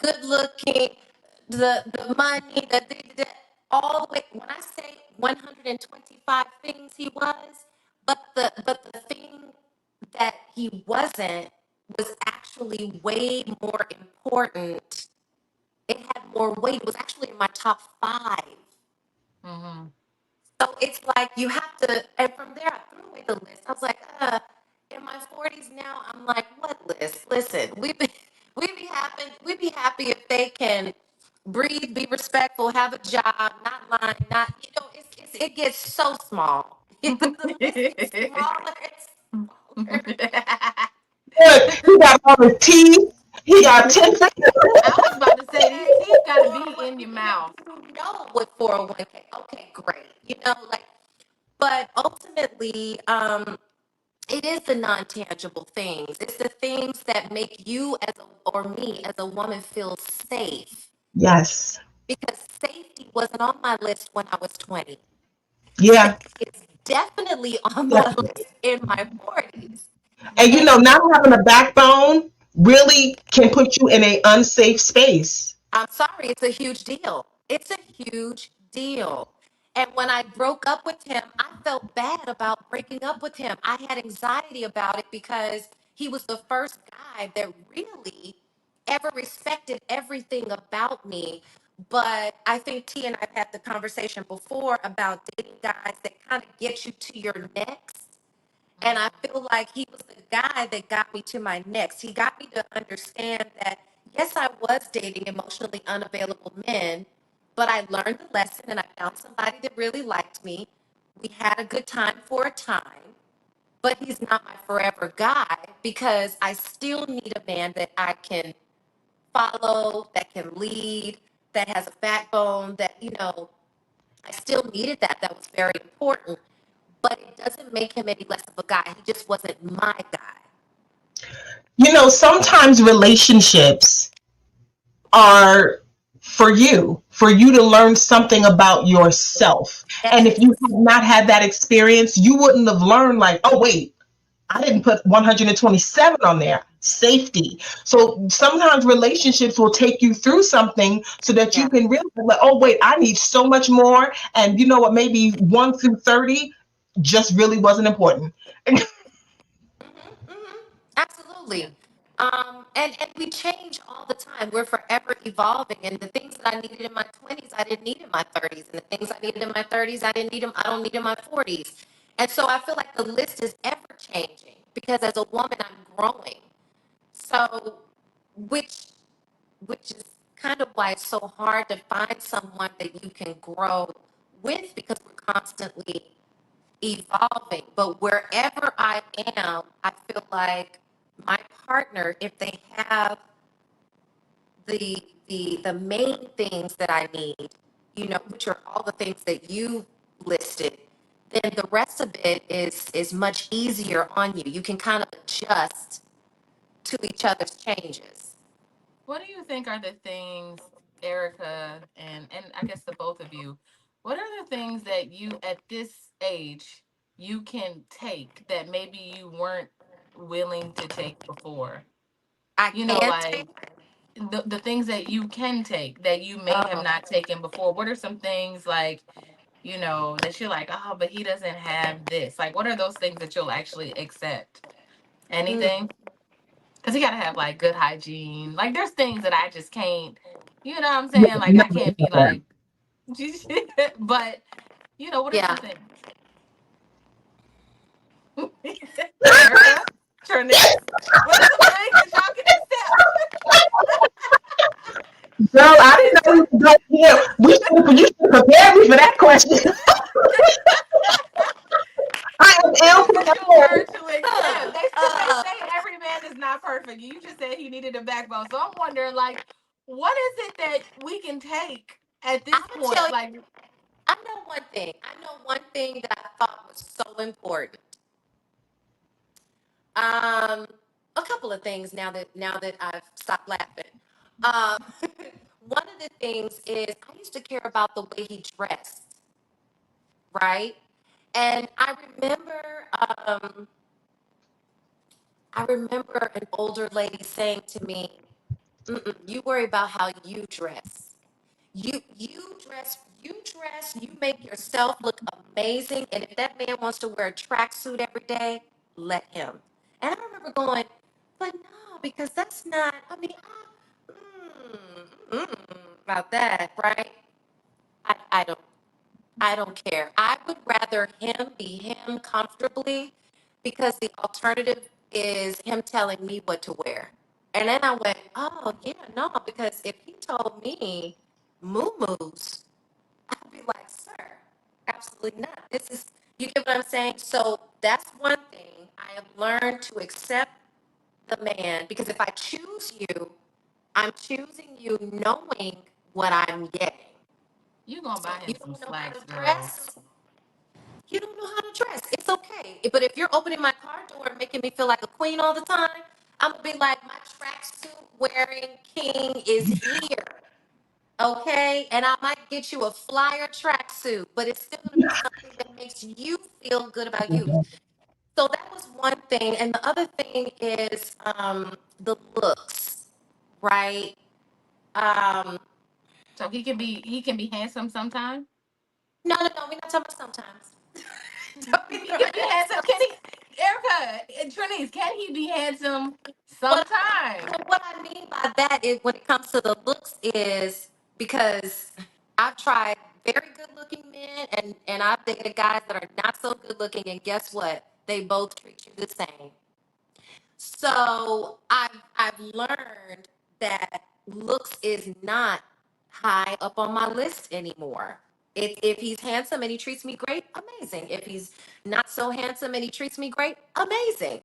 good looking, the money, all the way. When I say 125 things he was, but the thing that he wasn't was actually way more important. It had more weight. It was actually in my top five. Mm-hmm. So it's like you have to, and from there I threw away the list. I was like, in my 40s now, I'm like, what list? Listen, we be happy if they can breathe, be respectful, have a job, not lying, not it gets so small. The list gets smaller and smaller. Look, he got all his teeth. He got 10 fingers. I was about to say these teeth got to be in your mouth. You know what 401k? Okay, great. Like, but ultimately, it is the non-tangible things. It's the things that make you or me as a woman feel safe. Yes. Because safety wasn't on my list when I was 20. Yeah. It's definitely on my Definitely. list in my 40s. And And not having a backbone really can put you in a unsafe space. I'm sorry, it's a huge deal. It's a huge deal. And when I broke up with him, I felt bad about breaking up with him. I had anxiety about it because he was the first guy that really ever respected everything about me. But I think T and I've had the conversation before about dating guys that kind of get you to your next. And I feel like he was the guy that got me to my next. He got me to understand that, yes, I was dating emotionally unavailable men, but I learned the lesson and I found somebody that really liked me. We had a good time for a time, but he's not my forever guy because I still need a man that I can follow, that can lead, that has a backbone, I still needed that. That was very important, but it doesn't make him any less of a guy. He just wasn't my guy. Sometimes relationships are for you to learn something about yourself. And if Yes. you had not had that experience, you wouldn't have learned, like, oh, wait, I didn't put 127 on there. Safety. So sometimes relationships will take you through something so that Yeah. you can realize, like, oh, wait, I need so much more. And you know what? Maybe 1 through 30 just really wasn't important. Absolutely. And we change all the time. We're forever evolving. And the things that I needed in my 20s, I didn't need in my 30s. And the things I needed in my 30s, I don't need in my 40s. And so I feel like the list is ever changing because as a woman, I'm growing. So, which which is kind of why it's so hard to find someone that you can grow with because we're constantly evolving. But wherever I am, I feel like my partner, if they have the main things that I need, which are all the things that you listed, then the rest of it is much easier on you. You can kind of adjust to each other's changes. What do you think are the things, Erica, and I guess the both of you, what are the things that you at this age you can take that maybe you weren't willing to take before? I You know, can like take. the things that you can take that you may have Oh, not taken before. What are some things like, that you're like, oh, but he doesn't have this? Like, what are those things that you'll actually accept? mm, Anything? Because you gotta have like good hygiene. Like there's things that I just can't, you know what I'm saying? Like I can't be like, but what are yeah. some things? Erica, Trinice, what are some things that y'all can Girl, I didn't know you were going here. You should prepare me for that question. I am ill things that you'll learn prepared. to accept? Uh, Because they uh, say every man is not perfect. You just said he needed a backbone. So I'm wondering, like, what is it that we can take at I this would tell point? you, Like, I know one thing. I know one thing that I thought was so important. Um, a couple of things now that I've stopped laughing. Um, one of the things is I used to care about the way he dressed, right? And I remember an older lady saying to me, Mm-mm. You worry about how you dress. You dress, you make yourself look amazing. And if that man wants to wear a tracksuit every day, let him. And I remember going, but no, because that's not, I mean, about that, right? I, I don't I don't care. I would rather him be him comfortably because the alternative is him telling me what to wear. And then I went, oh, yeah, no, because if he told me moo-moos, I'd be like, sir, absolutely not. This is, you get what I'm saying? So that's one thing I have learned to accept the man because if I choose you, I'm choosing you knowing what I'm getting. You gonna So buy you him some don't know how slacks, to girl. dress. You don't know how to dress. It's okay. But if you're opening my car door and making me feel like a queen all the time, I'm gonna be like, my tracksuit wearing king is here. Okay? And I might get you a flyer tracksuit, but it's still gonna be something that makes you feel good about you. So that was one thing. And the other thing is the looks, right? Um, So he can be handsome sometime. no, we're not talking about sometimes. He can be handsome. Can he, Erica and Trinice? Can he be handsome What sometime? what I mean by that is when it comes to the looks is because I've tried very good looking men and I've dated guys that are not so good looking and guess what? They both treat you the same. So I've learned that looks is not high up on my list anymore. If he's handsome and he treats me great, amazing. If he's not so handsome and he treats me great, amazing.